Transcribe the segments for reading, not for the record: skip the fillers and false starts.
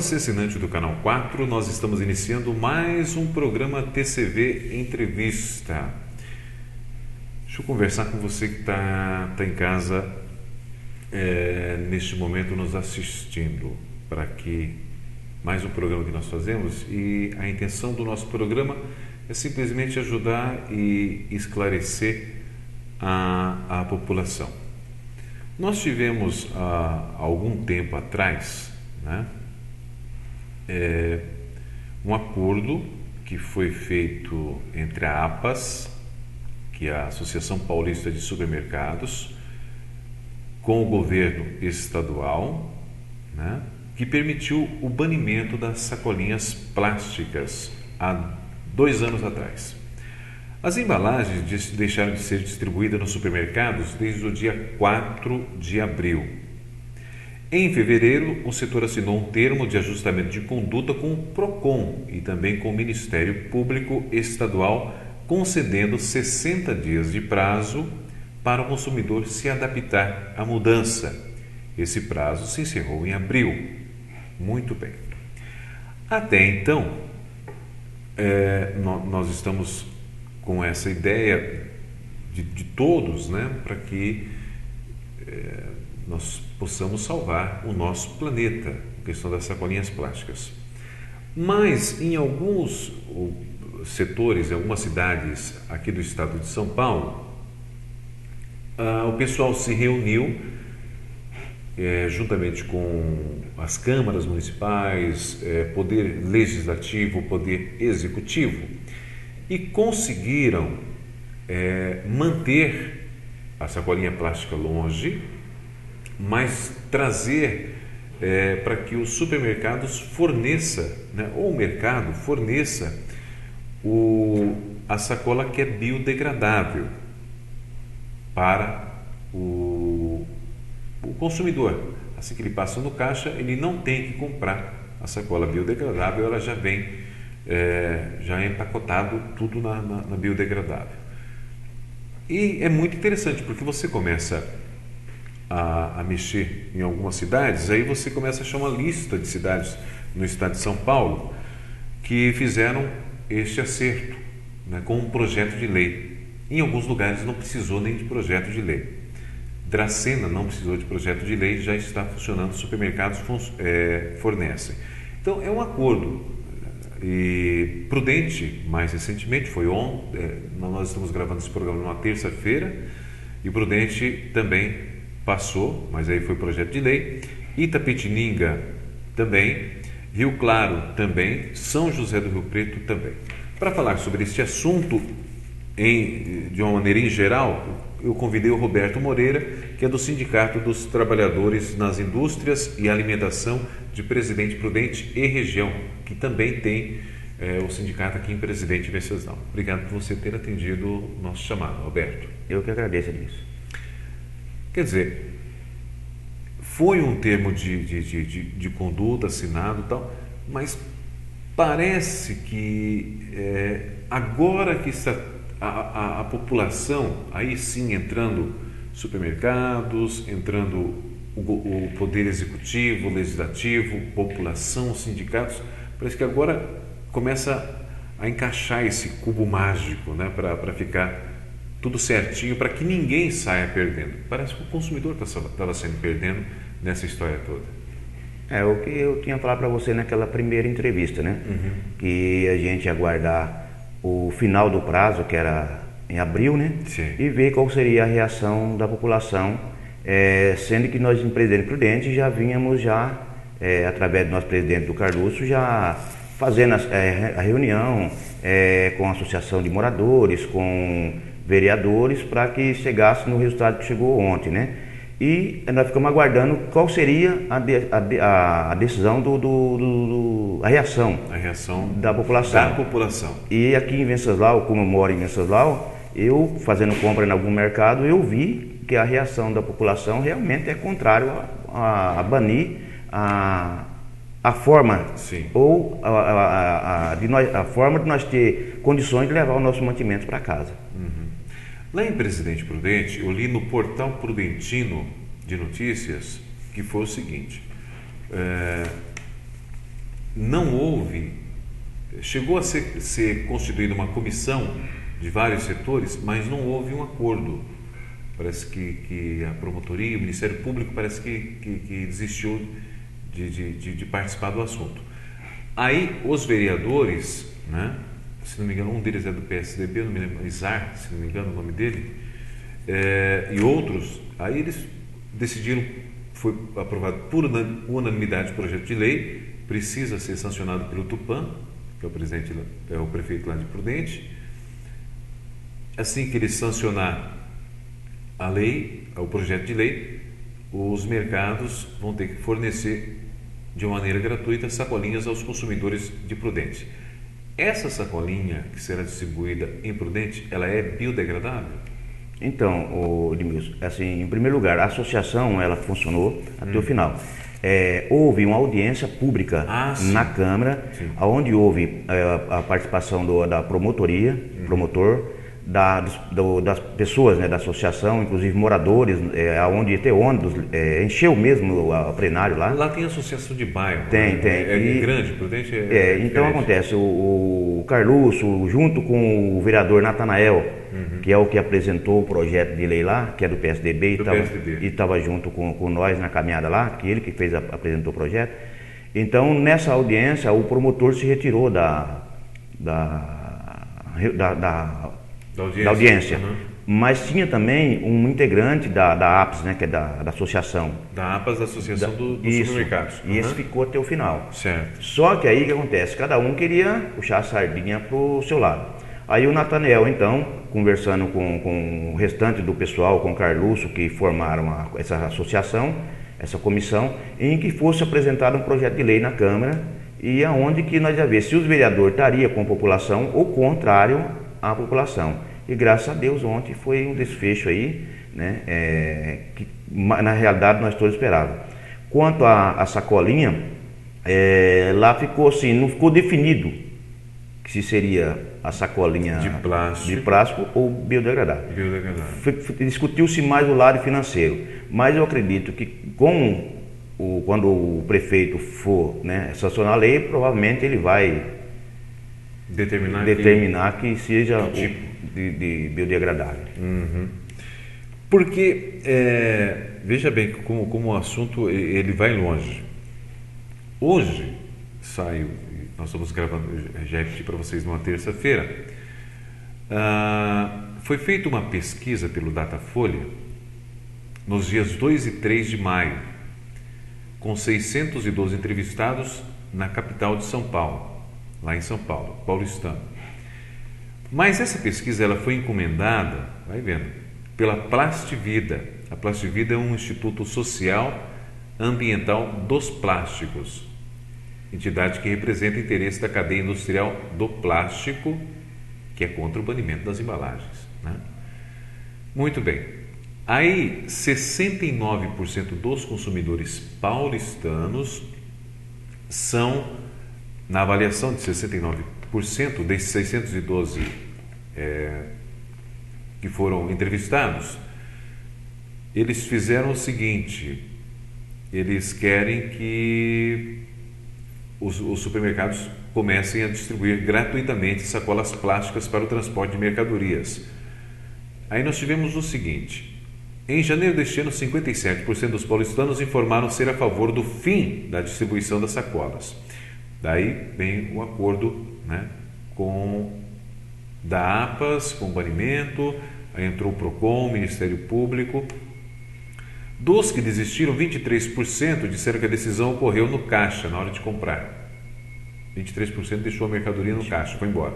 você, assinante do Canal 4, nós estamos iniciando mais um programa TCV Entrevista. Deixa eu conversar com você que está em casa neste momento nos assistindo, para que mais um programa que nós fazemos, e a intenção do nosso programa é simplesmente ajudar e esclarecer a população. Nós tivemos há algum tempo atrás, né, um acordo que foi feito entre a APAS, que é a Associação Paulista de Supermercados, com o governo estadual, né, que permitiu o banimento das sacolinhas plásticas há 2 anos atrás. As embalagens deixaram de ser distribuídas nos supermercados desde o dia 4 de abril. Em fevereiro, o setor assinou um termo de ajustamento de conduta com o PROCON e também com o Ministério Público Estadual, concedendo 60 dias de prazo para o consumidor se adaptar à mudança. Esse prazo se encerrou em abril. Muito bem. Até então, nós estamos com essa ideia de todos, né, para que nós possamos salvar o nosso planeta, a questão das sacolinhas plásticas. Mas em alguns setores, em algumas cidades aqui do estado de São Paulo, o pessoal se reuniu juntamente com as câmaras municipais, poder legislativo, poder executivo, e conseguiram manter a sacolinha plástica longe, mas trazer para que os supermercados forneça, né, ou o mercado forneça a sacola que é biodegradável para o consumidor. Assim que ele passa no caixa, ele não tem que comprar a sacola biodegradável, ela já vem já é empacotado tudo na biodegradável. E é muito interessante, porque você começa a mexer em algumas cidades, aí você começa a achar uma lista de cidades no estado de São Paulo que fizeram este acerto, né, com um projeto de lei. Em alguns lugares não precisou nem de projeto de lei. Dracena não precisou de projeto de lei, já está funcionando, os supermercados fornecem. Então é um acordo. E Prudente, mais recentemente, foi ontem, nós estamos gravando esse programa numa terça-feira, e Prudente também passou, mas aí foi projeto de lei. Itapetininga também, Rio Claro também, São José do Rio Preto também. Para falar sobre este assunto de uma maneira em geral, eu convidei o Roberto Moreira, que é do Sindicato dos Trabalhadores nas Indústrias e Alimentação de Presidente Prudente e Região, que também tem o sindicato aqui em Presidente Venceslau. Obrigado por você ter atendido o nosso chamado, Roberto. Eu que agradeço, Edilson. Quer dizer, foi um termo de conduta assinado e tal, mas parece que agora que está a população, aí sim entrando supermercados, entrando o poder executivo, legislativo, população, sindicatos, parece que agora começa a encaixar esse cubo mágico, né, para ficar tudo certinho, para que ninguém saia perdendo. Parece que o consumidor estava sendo perdendo nessa história toda. É o que eu tinha falado para você naquela primeira entrevista, né? Uhum. Que a gente ia aguardar o final do prazo, que era em abril, né? Sim. E ver qual seria a reação da população, sendo que nós em Presidente Prudente já vínhamos através do nosso presidente do Carluxo, já fazendo a reunião com a associação de moradores, com vereadores, para que chegasse no resultado que chegou ontem, né? E nós ficamos aguardando qual seria a decisão a reação da população. E aqui em Venceslau, como eu moro em Venceslau, eu fazendo compra em algum mercado, eu vi que a reação da população realmente é contrário a banir a forma, sim, ou a forma de nós ter condições de levar o nosso mantimento para casa. Uhum. Lá em Presidente Prudente, eu li no portal Prudentino de Notícias que foi o seguinte: não houve, chegou a ser constituída uma comissão de vários setores, mas não houve um acordo. Parece que a promotoria, o Ministério Público parece que desistiu de participar do assunto. Aí os vereadores, né, se não me engano, um deles é do PSDB, eu não me lembro, Isar, se não me engano o nome dele, e outros, aí eles decidiram, foi aprovado por unanimidade o projeto de lei, precisa ser sancionado pelo Tupã, que é o prefeito lá de Prudente. Assim que ele sancionar a lei, o projeto de lei, os mercados vão ter que fornecer de maneira gratuita sacolinhas aos consumidores de Prudente. Essa sacolinha que será distribuída em Prudente, ela é biodegradável? Então, Edmilson, assim, em primeiro lugar, a associação ela funcionou até o final. Houve uma audiência pública na Câmara, onde houve a participação da promotoria, promotor, das pessoas, né, da associação, inclusive moradores, onde tem ônibus, encheu mesmo o plenário lá. Lá tem associação de bairro. Tem. É grande, Prudente então acontece, o Carluxo, junto com o vereador Natanael, que é o que apresentou o projeto de lei lá, que é do PSDB, e estava junto com nós na caminhada lá, que ele que apresentou o projeto. Então, nessa audiência, o promotor se retirou da audiência. Mas tinha também um integrante da APS, né, que é da associação. Da APS, da Associação dos Supermercados. E esse ficou até o final. Certo. Só que aí o que acontece? Cada um queria puxar a sardinha para o seu lado. Aí o Natanael, então, conversando com o restante do pessoal, com o Carluxo, que formaram essa associação, essa comissão, em que fosse apresentado um projeto de lei na Câmara, e aonde que nós ia ver se os vereadores estariam com a população ou contrário à população. E graças a Deus ontem foi um desfecho aí, né, que na realidade nós todos esperávamos. Quanto à sacolinha, lá ficou assim, não ficou definido se seria a sacolinha de plástico ou biodegradável. Discutiu-se mais o lado financeiro, mas eu acredito que quando o prefeito for, né, sancionar a lei, provavelmente ele vai determinar que seja de biodegradável. Porque, veja bem como o assunto ele vai longe. Hoje saiu, nós estamos gravando, já repeti para vocês numa terça-feira, foi feita uma pesquisa pelo Datafolha nos dias 2 e 3 de maio, com 612 entrevistados na capital de São Paulo, lá em São Paulo, paulistano. Mas essa pesquisa ela foi encomendada, vai vendo, pela Plastivida. A Plastivida é um instituto social ambiental dos plásticos, entidade que representa o interesse da cadeia industrial do plástico, que é contra o banimento das embalagens, né? Muito bem. Aí, 69% dos consumidores paulistanos são, na avaliação de 69%, desses 612 que foram entrevistados, eles fizeram o seguinte: eles querem que os supermercados comecem a distribuir gratuitamente sacolas plásticas para o transporte de mercadorias. Aí nós tivemos o seguinte: em janeiro deste ano, 57% dos paulistanos informaram ser a favor do fim da distribuição das sacolas. Daí vem o acordo, né, da APAS, com o banimento, aí entrou o PROCON, o Ministério Público. Dos que desistiram, 23% disseram que a decisão ocorreu no caixa, na hora de comprar. 23% deixou a mercadoria no caixa, foi embora,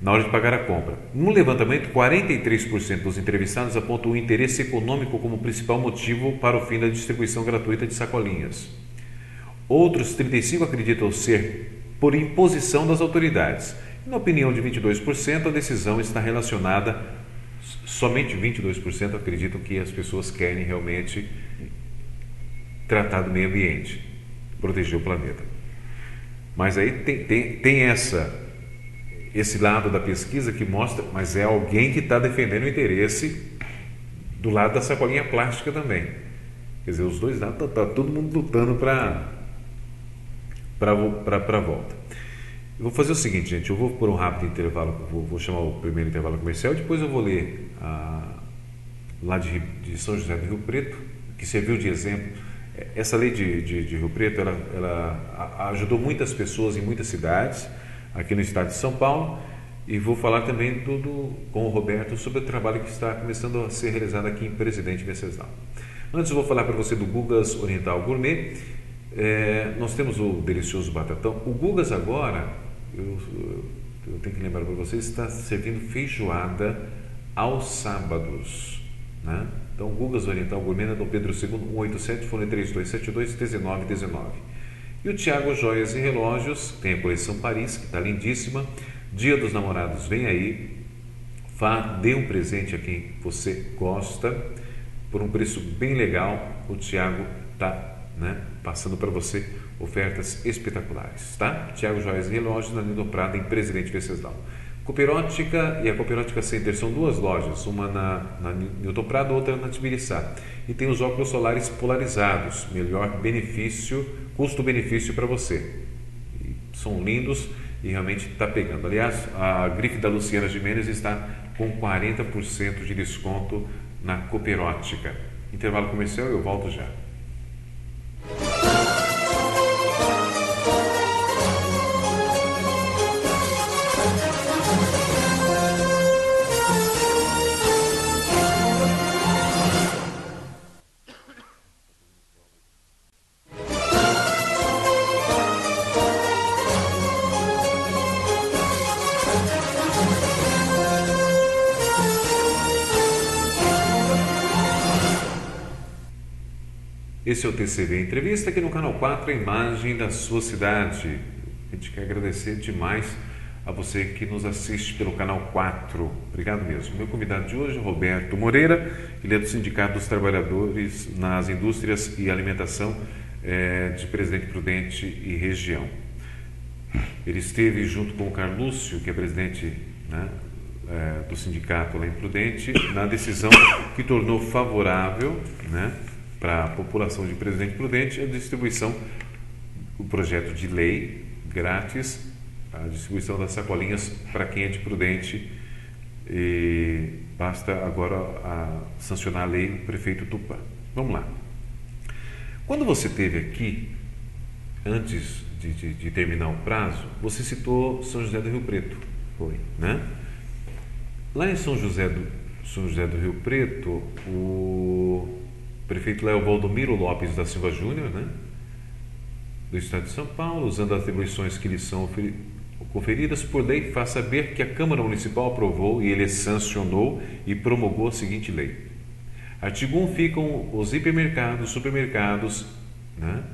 na hora de pagar a compra. No levantamento, 43% dos entrevistados apontam o interesse econômico como principal motivo para o fim da distribuição gratuita de sacolinhas. Outros 35% acreditam ser por imposição das autoridades. Na opinião de 22%, a decisão está relacionada, somente 22% acreditam que as pessoas querem realmente tratar do meio ambiente, proteger o planeta. Mas aí tem esse lado da pesquisa que mostra, mas é alguém que está defendendo o interesse do lado da sacolinha plástica também. Quer dizer, os dois lados, está todo mundo lutando para para a volta. Eu vou fazer o seguinte, gente, eu vou por um rápido intervalo, vou chamar o primeiro intervalo comercial, depois eu vou ler lá de São José do Rio Preto, que serviu de exemplo. Essa lei de Rio Preto, ela ajudou muitas pessoas em muitas cidades, aqui no estado de São Paulo, e vou falar também com o Roberto sobre o trabalho que está começando a ser realizado aqui em Presidente Venceslau. Antes eu vou falar para você do Gugas Oriental Gourmet. Nós temos o delicioso batatão. O Gugas agora, eu tenho que lembrar para vocês, está servindo feijoada aos sábados, né? Então, Gugas Oriental Gourmet, na Dom Pedro II, 187, fone 3272-1919. E o Thiago Joias e Relógios, tem a coleção Paris, que está lindíssima. Dia dos Namorados vem aí. Dê um presente a quem você gosta, por um preço bem legal. O Thiago está, né, passando para você ofertas espetaculares, tá? Thiago Joias e Relógios, na Lindo Prado, em Presidente Venceslau. Cooperótica e a Cooperótica Center são duas lojas, uma na Newton Prado, outra na Tibiriçá. E tem os óculos solares polarizados, melhor benefício, custo-benefício para você. E são lindos e realmente está pegando. Aliás, a grife da Luciana Gimenez está com 40% de desconto na Cooperótica. Intervalo comercial, eu volto já. Esse é o TCV Entrevista, aqui no Canal 4, a imagem da sua cidade. A gente quer agradecer demais a você que nos assiste pelo Canal 4. Obrigado mesmo. Meu convidado de hoje é Roberto Moreira, ele é do Sindicato dos Trabalhadores nas Indústrias e Alimentação de Presidente Prudente e região. Ele esteve junto com o Carlúcio, que é presidente, né, do sindicato lá em Prudente, na decisão que tornou favorável, né, para a população de Presidente Prudente a distribuição, o projeto de lei grátis, a distribuição das sacolinhas para quem é de Prudente, e basta agora sancionar a lei do prefeito Tupã. Vamos lá. Quando você esteve aqui, antes de terminar o prazo, você citou São José do Rio Preto. Foi, né? Lá em São José do Rio Preto, o prefeito Léo Valdomiro Lopes da Silva Júnior, né, do estado de São Paulo, usando as atribuições que lhe são conferidas por lei, faz saber que a Câmara Municipal aprovou e ele sancionou e promulgou a seguinte lei. Artigo 1. Ficam os hipermercados, supermercados, né,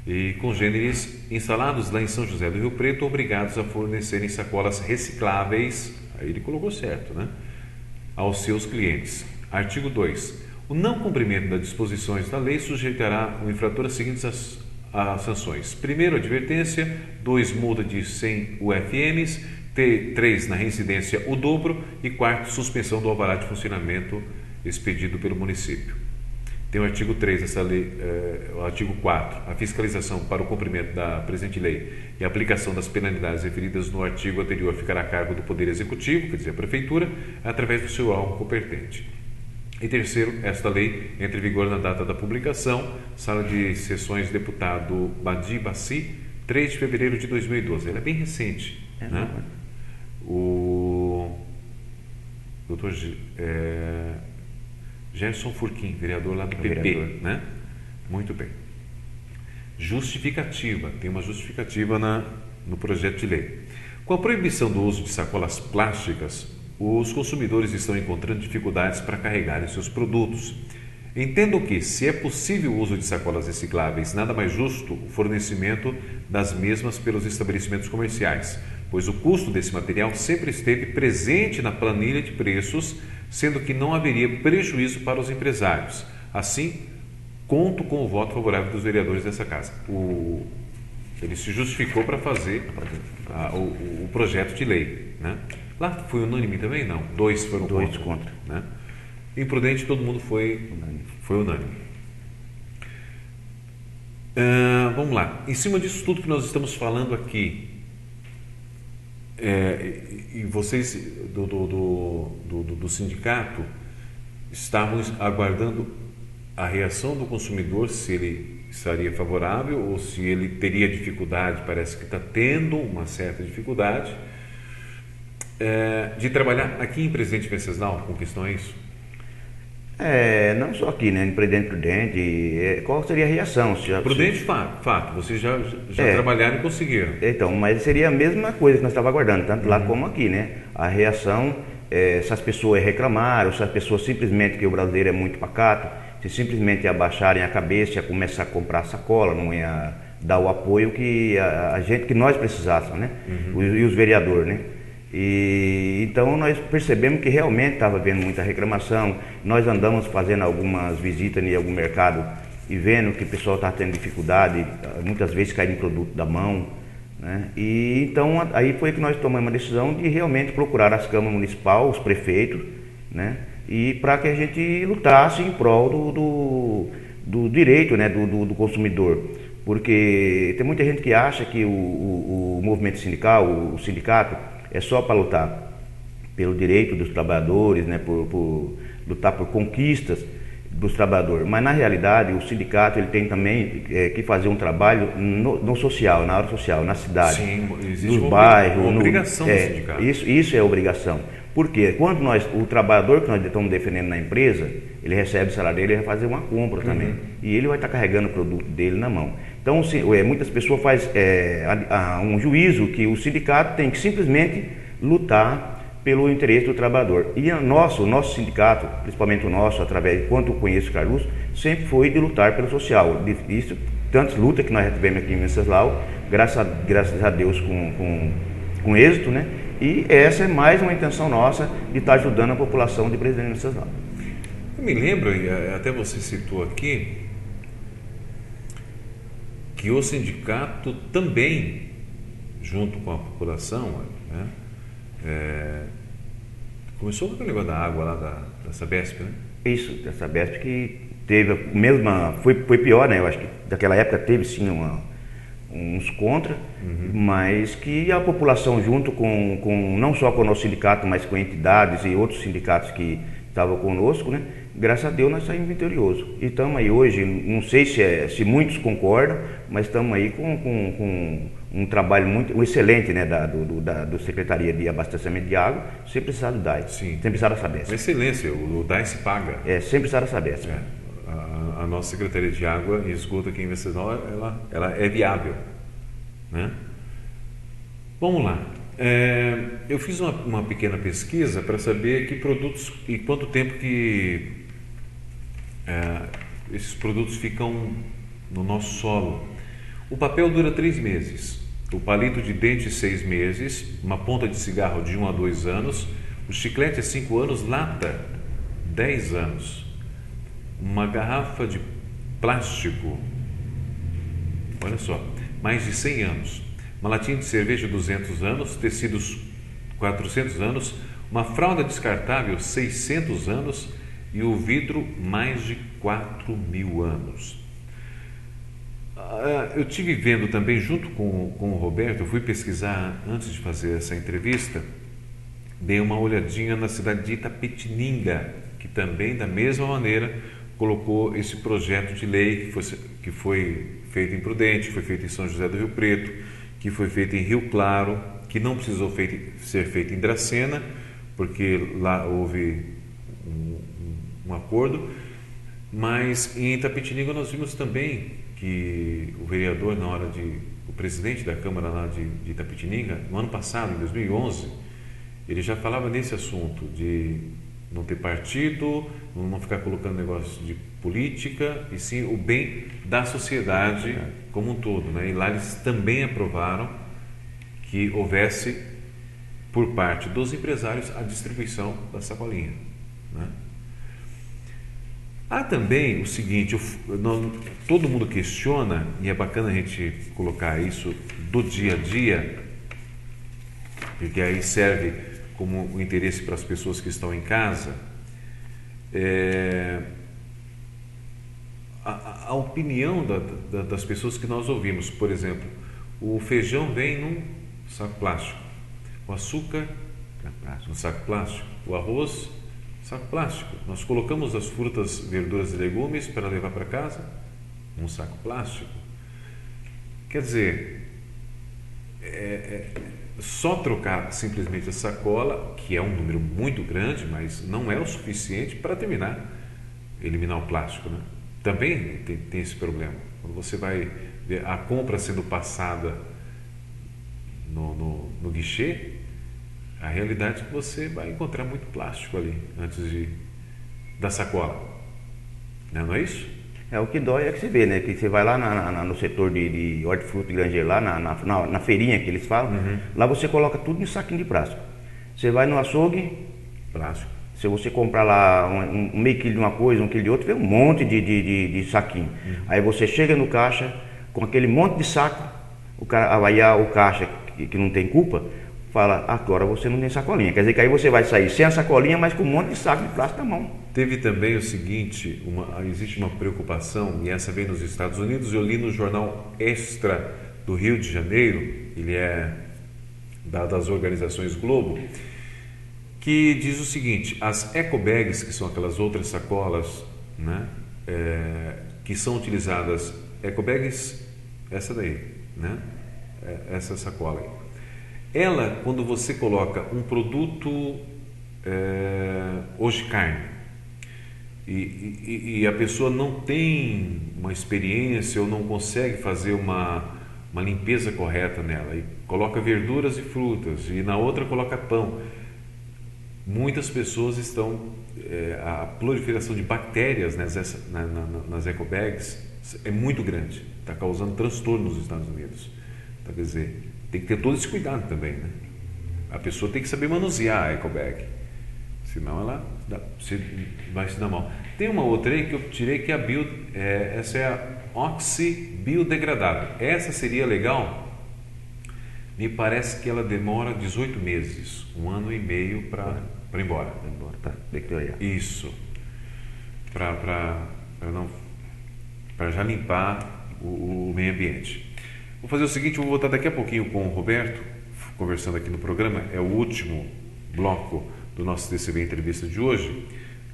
e congêneres instalados lá em São José do Rio Preto obrigados a fornecerem sacolas recicláveis, aí ele colocou certo, né, aos seus clientes. Artigo 2. O não cumprimento das disposições da lei sujeitará o infrator às seguintes as sanções. Primeiro, advertência. 2, multa de 100 UFMs. 3, na reincidência, o dobro. E 4, suspensão do alvará de funcionamento expedido pelo município. Tem o artigo 3 dessa lei, o artigo 4. A fiscalização para o cumprimento da presente lei e a aplicação das penalidades referidas no artigo anterior ficará a cargo do Poder Executivo, quer dizer, a Prefeitura, através do seu órgão competente. E terceiro, esta lei entra em vigor na data da publicação, Sala de Sessões Deputado Badi Bassi, 3 de fevereiro de 2012. Ela é bem recente, né? O doutor Gerson Furquim, vereador lá do PP, né? Muito bem. Justificativa, tem uma justificativa no projeto de lei. Com a proibição do uso de sacolas plásticas, os consumidores estão encontrando dificuldades para carregarem seus produtos. Entendo que, se é possível o uso de sacolas recicláveis, nada mais justo o fornecimento das mesmas pelos estabelecimentos comerciais, pois o custo desse material sempre esteve presente na planilha de preços, sendo que não haveria prejuízo para os empresários. Assim, conto com o voto favorável dos vereadores dessa casa. Ele se justificou para fazer o projeto de lei, né? Lá foi unânime também? Não. 2 foram contra. Né? Em Prudente todo mundo foi unânime. Vamos lá. Em cima disso tudo que nós estamos falando aqui, e vocês do sindicato estavam aguardando a reação do consumidor, se ele estaria favorável ou se ele teria dificuldade, parece que está tendo uma certa dificuldade, de trabalhar aqui em Presidente Venceslau com questões. Não só aqui, né? Em Presidente Prudente, qual seria a reação? Prudente, fato, vocês já trabalharam e conseguiram. Então, mas seria a mesma coisa que nós estávamos aguardando, tanto lá como aqui, né? A reação, se as pessoas reclamaram, se as pessoas simplesmente, que o brasileiro é muito pacato, se simplesmente abaixarem a cabeça, ia começar a comprar sacola, não ia dar o apoio que que nós precisássemos, né? E os vereadores, né? E então nós percebemos que realmente estava havendo muita reclamação. Nós andamos fazendo algumas visitas em algum mercado e vendo que o pessoal está tendo dificuldade, muitas vezes cai em produto da mão, né? E então aí foi que nós tomamos uma decisão de realmente procurar as câmaras municipais, os prefeitos, né? E para que a gente lutasse em prol do direito, né? do consumidor. Porque tem muita gente que acha que o movimento sindical, o sindicato, é só para lutar pelo direito dos trabalhadores, né, por lutar por conquistas dos trabalhadores. Mas, na realidade, o sindicato ele tem também que fazer um trabalho no social, na área social, na cidade. Sim, existe nos bairros. Uma obrigação do sindicato. Isso é obrigação. Porque quando o trabalhador que nós estamos defendendo na empresa, ele recebe o salário dele, ele vai fazer uma compra também. E ele vai estar carregando o produto dele na mão. Então, muitas pessoas fazem um juízo que o sindicato tem que simplesmente lutar pelo interesse do trabalhador. E o nosso sindicato, principalmente o nosso, através de quanto eu conheço o Carlos, sempre foi de lutar pelo social. Isso, tantas lutas que nós já tivemos aqui em Venceslau, graças a Deus com êxito, né? E essa é mais uma intenção nossa de estar ajudando a população de Presidente Venceslau. Eu me lembro, e até você citou aqui, que o sindicato também, junto com a população, né, começou com aquele negócio da água lá da Sabesp, né? Isso, da Sabesp, que teve a mesma, foi pior, né? Eu acho que daquela época teve sim uns contra, mas que a população junto com não só com o nosso sindicato, mas com entidades e outros sindicatos que estavam conosco, né? Graças a Deus nós saímos vitoriosos. E estamos aí hoje, não sei se muitos concordam, mas estamos aí com um trabalho muito excelente, né, do Secretaria de Abastecimento de Água, sem precisar do DAI, sem precisar da Sabesp. Excelência, o DAI se paga. Sem precisar da Sabesp. A nossa Secretaria de Água e Esgoto aqui em Venceslau, ela é viável, né? Vamos lá. Eu fiz uma pequena pesquisa para saber que produtos e quanto tempo que esses produtos ficam no nosso solo. O papel dura 3 meses, o palito de dente 6 meses, uma ponta de cigarro de 1 a 2 anos, o chiclete é 5 anos, lata 10 anos, uma garrafa de plástico, olha só, mais de 100 anos, uma latinha de cerveja 200 anos, tecidos 400 anos, uma fralda descartável 600 anos e o vidro mais de 4.000 anos. Eu estive vendo também, junto com o Roberto, eu fui pesquisar antes de fazer essa entrevista, dei uma olhadinha na cidade de Itapetininga, que também, da mesma maneira, colocou esse projeto de lei que foi feito em Prudente, foi feito em São José do Rio Preto, que foi feito em Rio Claro, que não precisou ser feito em Dracena, porque lá houve um acordo, mas em Itapetininga nós vimos também que o vereador, o presidente da Câmara lá de Itapetininga, no ano passado, em 2011, ele já falava nesse assunto de não ter partido, não ficar colocando negócio de política, e sim o bem da sociedade como um todo, né? E lá eles também aprovaram que houvesse, por parte dos empresários, a distribuição da sacolinha, né? Há também o seguinte, todo mundo questiona, e é bacana a gente colocar isso do dia a dia, porque aí serve como um interesse para as pessoas que estão em casa. a opinião das pessoas que nós ouvimos. Por exemplo, o feijão vem num saco plástico, o açúcar no saco plástico, o arroz saco plástico. Nós colocamos as frutas, verduras e legumes para levar para casa num saco plástico. Quer dizer, só trocar simplesmente a sacola, que é um número muito grande, mas não é o suficiente para eliminar o plástico, né? Também tem esse problema. Quando você vai ver a compra sendo passada no guichê, a realidade é que você vai encontrar muito plástico ali antes da sacola. Não é isso? O que dói é que você vê, né? Que você vai lá no setor de hortifruti e granjeiro, lá na feirinha que eles falam, lá você coloca tudo em saquinho de plástico. Você vai no açougue, Plástico. se você comprar lá um meio quilo de uma coisa, um quilo de outra, vem um monte de saquinho. Aí você chega no caixa com aquele monte de saco, o caixa que não tem culpa, fala, agora você não tem sacolinha. Quer dizer que aí você vai sair sem a sacolinha, mas com um monte de saco de plástico na mão. Teve também o seguinte, existe uma preocupação, e essa vem nos Estados Unidos. Eu li no jornal Extra do Rio de Janeiro, ele é das organizações Globo, que diz o seguinte: as ecobags, que são aquelas outras sacolas, né, que são utilizadas, ecobags, essa daí, né, essa sacola aí. Ela, quando você coloca um produto, hoje carne, e a pessoa não tem uma experiência ou não consegue fazer uma limpeza correta nela, e coloca verduras e frutas, e na outra coloca pão, muitas pessoas estão, a proliferação de bactérias nas ecobags é muito grande, está causando transtorno nos Estados Unidos. Então, quer dizer, tem que ter todo esse cuidado também, né? A pessoa tem que saber manusear a ecobag, senão ela vai se dar mal. Tem uma outra aí que eu tirei, que é essa é a oxi biodegradável. Essa seria legal. Me parece que ela demora 18 meses, 1 ano e meio para ir embora. Tá, isso. Para já limpar o meio ambiente. Vou fazer o seguinte, vou voltar daqui a pouquinho com o Roberto, conversando aqui no programa. É o último bloco do nosso TCV Entrevista de hoje.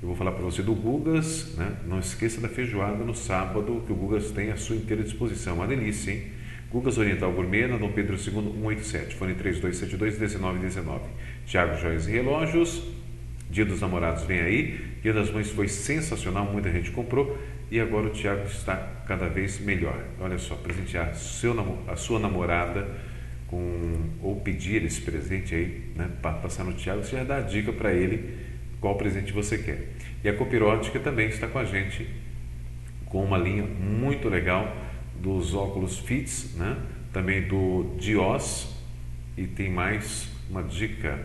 Eu vou falar para você do Gugas, né? Não esqueça da feijoada no sábado, que o Gugas tem à sua inteira disposição. Uma delícia, hein? Gugas Oriental Gourmet, na Dom Pedro II, 187, fone 3272-1919. Tiago Joias e Relógios, Dia dos Namorados vem aí, Dia das Mães foi sensacional, muita gente comprou, e agora o Tiago está cada vez melhor. Olha só, presentear a sua namorada ou pedir esse presente aí, né, para passar no Tiago, você já dá a dica para ele qual presente você quer. E a Copirótica também está com a gente com uma linha muito legal dos óculos Fits, né? Também do Dios, e tem mais uma dica,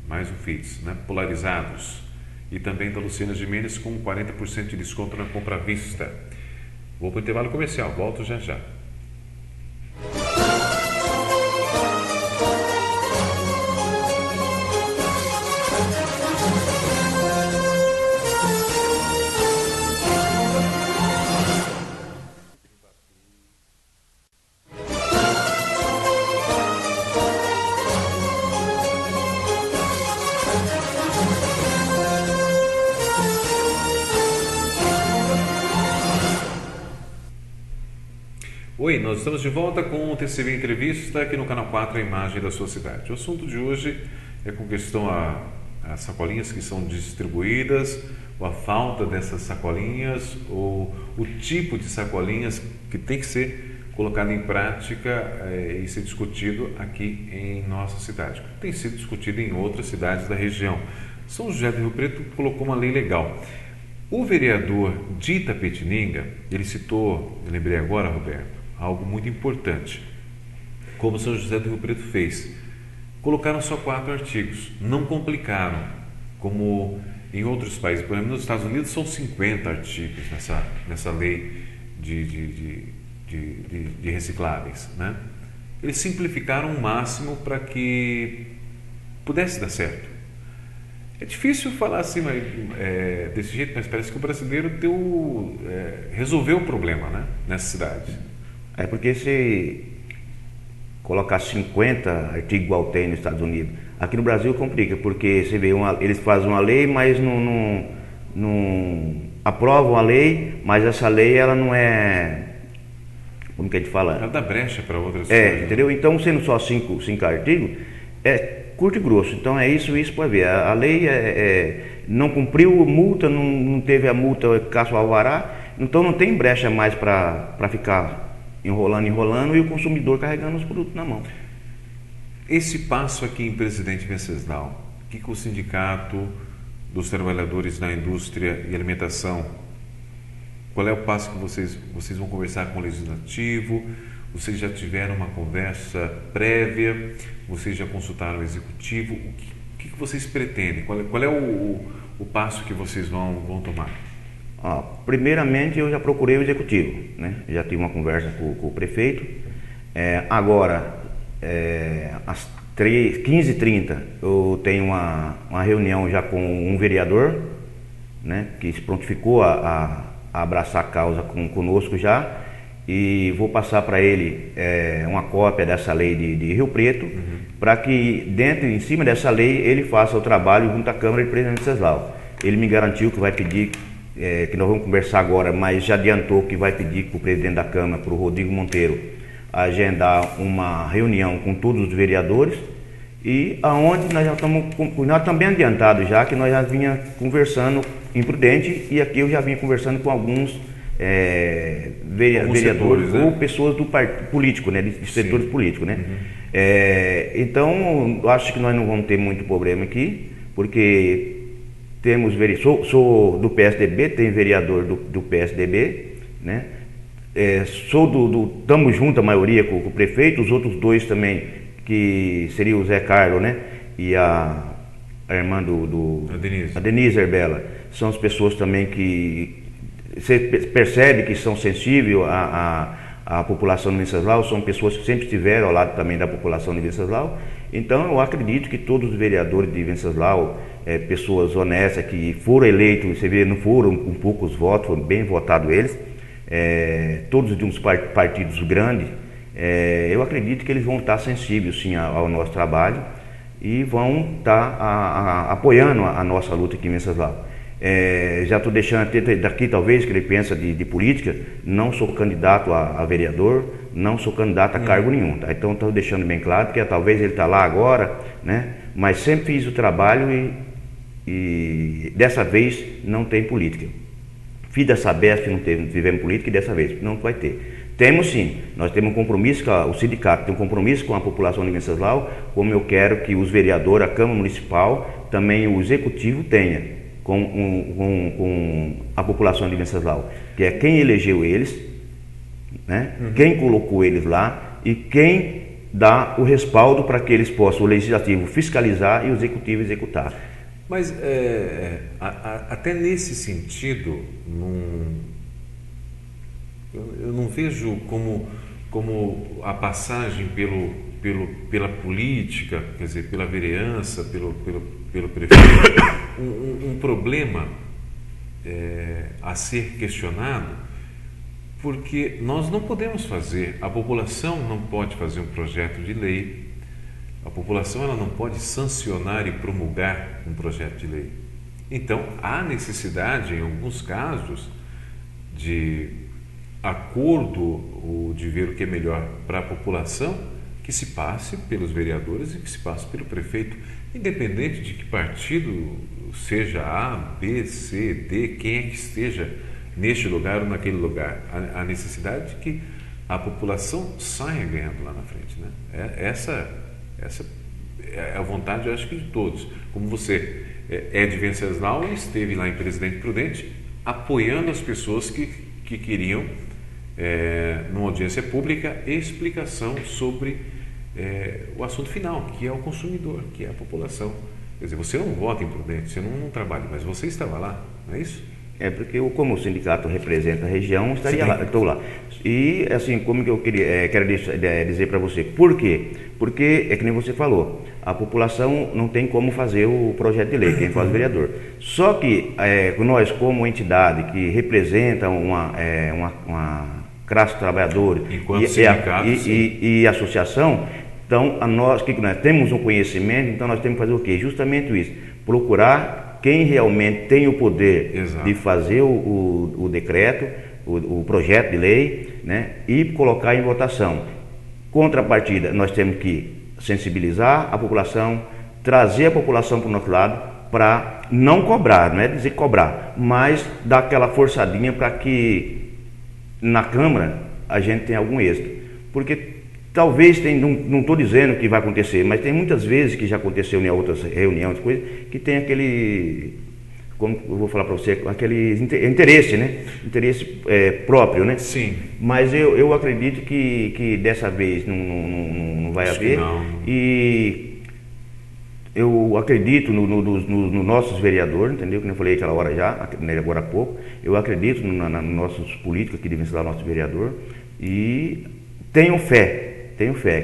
mais um Fits, né? Polarizados, e também da Luciana Gimenez com 40% de desconto na compra à vista. Vou para o intervalo comercial, volto já já. Oi, nós estamos de volta com o TCV Entrevista aqui no Canal 4, a imagem da sua cidade. O assunto de hoje é com questão a sacolinhas que são distribuídas, ou a falta dessas sacolinhas, ou o tipo de sacolinhas que tem que ser colocado em prática e ser discutido aqui em nossa cidade. Tem sido discutido em outras cidades da região. São José do Rio Preto colocou uma lei legal. O vereador de Itapetininga, ele citou, eu lembrei agora, Roberto, algo muito importante, como São José do Rio Preto fez. Colocaram só 4 artigos, não complicaram, como em outros países. Por exemplo, nos Estados Unidos são 50 artigos nessa lei de recicláveis, né? Eles simplificaram o máximo para que pudesse dar certo. É difícil falar assim, mas, desse jeito, mas parece que o brasileiro resolveu o problema, né, nessa cidade. É porque se colocar 50 artigos igual tem nos Estados Unidos, aqui no Brasil complica, porque você vê, eles fazem uma lei, mas não aprovam a lei, mas essa lei ela não é, como que a gente fala? Ela dá brecha para outras coisas. Entendeu? Então, sendo só cinco artigos, é curto e grosso. Então é isso pode ver. A lei não cumpriu multa, não teve a multa, caso alvará, então não tem brecha mais para ficar enrolando e o consumidor carregando os produtos na mão. Esse passo aqui em Presidente Venceslau, o que o Sindicato dos Trabalhadores da Indústria e Alimentação, qual é o passo que vocês vão conversar com o Legislativo? Vocês já tiveram uma conversa prévia? Vocês já consultaram o Executivo? O que vocês pretendem? Qual é o passo que vocês vão tomar? Primeiramente, eu já procurei o Executivo, né? Já tive uma conversa com o prefeito. Agora, às 15h30, eu tenho uma reunião já com um vereador, né? Que se prontificou a abraçar a causa conosco já. E vou passar para ele uma cópia dessa lei de Rio Preto, para que em cima dessa lei, ele faça o trabalho junto à Câmara de Presidente Venceslau. Ele me garantiu que vai pedir, que nós vamos conversar agora, mas já adiantou que vai pedir para o presidente da Câmara, para o Rodrigo Monteiro, agendar uma reunião com todos os vereadores, e aonde nós já estamos também adiantados já, que nós já vinha conversando em Prudente, e aqui eu já vinha conversando com alguns vereadores setores, né? Ou pessoas do partido político, né? De setores políticos, né? Então, acho que nós não vamos ter muito problema aqui, porque temos sou do PSDB, tem vereador do PSDB, né? Estamos juntos a maioria com o prefeito, os outros dois também, que seria o Zé Carlos, né? E a irmã a Denise Herbela, são as pessoas também que você percebe que são sensíveis à população de Venceslau, são pessoas que sempre estiveram ao lado também da população de Venceslau. Então eu acredito que todos os vereadores de Venceslau, pessoas honestas que foram eleitos, você vê, não foram com poucos votos, foram bem votados eles, todos de uns partidos grandes, eu acredito que eles vão estar sensíveis sim ao nosso trabalho e vão estar apoiando a nossa luta aqui em Venceslau. Já estou deixando até daqui, talvez, que ele pensa de política, não sou candidato a vereador, não sou candidato a cargo nenhum, tá? Então estou deixando bem claro, porque talvez ele está lá agora, né? Mas sempre fiz o trabalho e dessa vez não tem política. Fiz da Sabesp, não tivemos política, e dessa vez não vai ter. Temos sim, nós temos um compromisso, o sindicato tem um compromisso com a população de Venceslau, como eu quero que os vereadores, a Câmara Municipal, também o Executivo tenha com a população de Venceslau, que é quem elegeu eles, né? Quem colocou eles lá e quem dá o respaldo para que eles possam, o Legislativo, fiscalizar e o Executivo executar. Mas até nesse sentido, eu não vejo como a passagem pela política, quer dizer, pela vereança, pelo prefeito, um problema a ser questionado, porque nós não podemos fazer, a população não pode fazer um projeto de lei, a população ela não pode sancionar e promulgar um projeto de lei. Então, há necessidade, em alguns casos, de acordo ou de ver o que é melhor para a população, que se passe pelos vereadores e que se passe pelo prefeito, independente de que partido seja A, B, C, D, quem é que esteja neste lugar ou naquele lugar. A necessidade de que a população saia ganhando lá na frente, né? Essa é a vontade, eu acho que de todos. Como você é de Venceslau e esteve lá em Presidente Prudente apoiando as pessoas que queriam, numa audiência pública, explicação sobre o assunto final, que é o consumidor, que é a população. Quer dizer, você não vota em Prudente, você não trabalha, mas você estava lá, não é isso? Porque como o sindicato representa a região, estaria lá, estou lá. E assim, como que eu quero dizer para você, por quê? Porque é que nem você falou, a população não tem como fazer o projeto de lei, quem faz o vereador. Só que nós, como entidade que representa uma classe trabalhadora e associação, então nós temos um conhecimento, então nós temos que fazer o quê? Justamente isso, procurar quem realmente tem o poder de fazer o decreto, o projeto de lei, né, e colocar em votação. Contrapartida, nós temos que sensibilizar a população, trazer a população para o nosso lado, para não cobrar, não é dizer cobrar, mas dar aquela forçadinha para que na Câmara a gente tenha algum êxito. Porque talvez, não estou dizendo que vai acontecer, mas tem muitas vezes que já aconteceu em outras reuniões, coisas, que tem aquele, como eu vou falar para você, aquele interesse, né? Interesse próprio, né? Sim. Mas eu acredito que dessa vez não vai haver. E eu acredito nos nossos vereadores, entendeu? Como eu falei aquela hora já, agora há pouco. Eu acredito nos nossos políticos aqui de Venceslau, nosso vereador. E tenho fé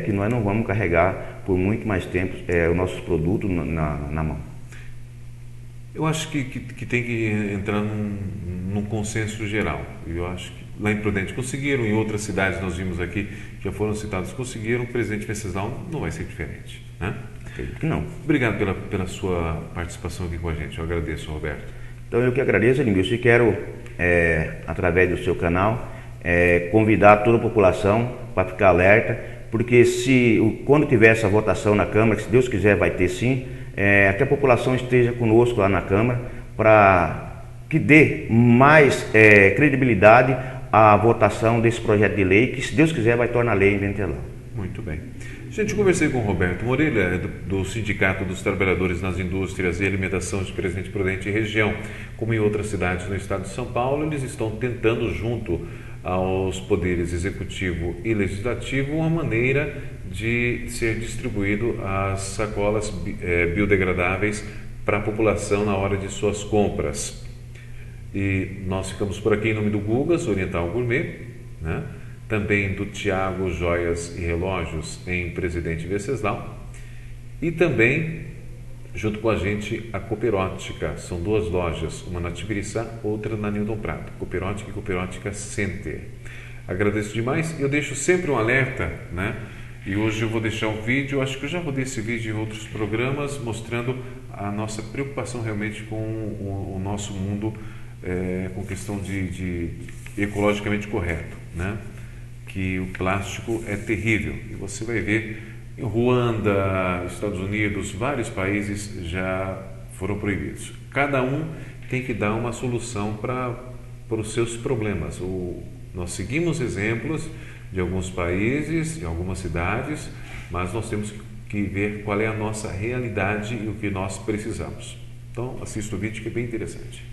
que nós não vamos carregar por muito mais tempo os nossos produtos na mão. Eu acho que tem que entrar num consenso geral. Eu acho que lá em Prudente conseguiram, em outras cidades nós vimos aqui, já foram citados, conseguiram, o presidente Venceslau não vai ser diferente, né? Acredito que não. Obrigado pela sua participação aqui com a gente, eu agradeço, Roberto. Então eu que agradeço, Edmilson, e quero, através do seu canal, convidar toda a população para ficar alerta, porque quando tiver essa votação na Câmara, que se Deus quiser vai ter sim, que a população esteja conosco lá na Câmara para que dê mais credibilidade à votação desse projeto de lei, que se Deus quiser vai tornar lei em Venceslau. Muito bem. Gente, eu conversei com o Roberto Moreira, do Sindicato dos Trabalhadores nas Indústrias e Alimentação de Presidente Prudente e região. Como em outras cidades no estado de São Paulo, eles estão tentando, junto aos poderes executivo e legislativo, uma maneira de ser distribuído as sacolas biodegradáveis para a população na hora de suas compras. E nós ficamos por aqui em nome do Gugas Oriental Gourmet, né? Também do Tiago Joias e Relógios em Presidente Venceslau, e também junto com a gente a Cooperótica. São duas lojas, uma na Tibiriçá, outra na Newton Prado, Cooperótica e Cooperótica Center. Agradeço demais. Eu deixo sempre um alerta, né? E hoje eu vou deixar um vídeo, acho que eu já rodei esse vídeo em outros programas, mostrando a nossa preocupação realmente com o nosso mundo, com questão de ecologicamente correto, né? Que o plástico é terrível. E você vai ver em Ruanda, Estados Unidos, vários países já foram proibidos. Cada um tem que dar uma solução para os seus problemas. Nós seguimos exemplos de alguns países, de algumas cidades, mas nós temos que ver qual é a nossa realidade e o que nós precisamos. Então, assista o vídeo que é bem interessante.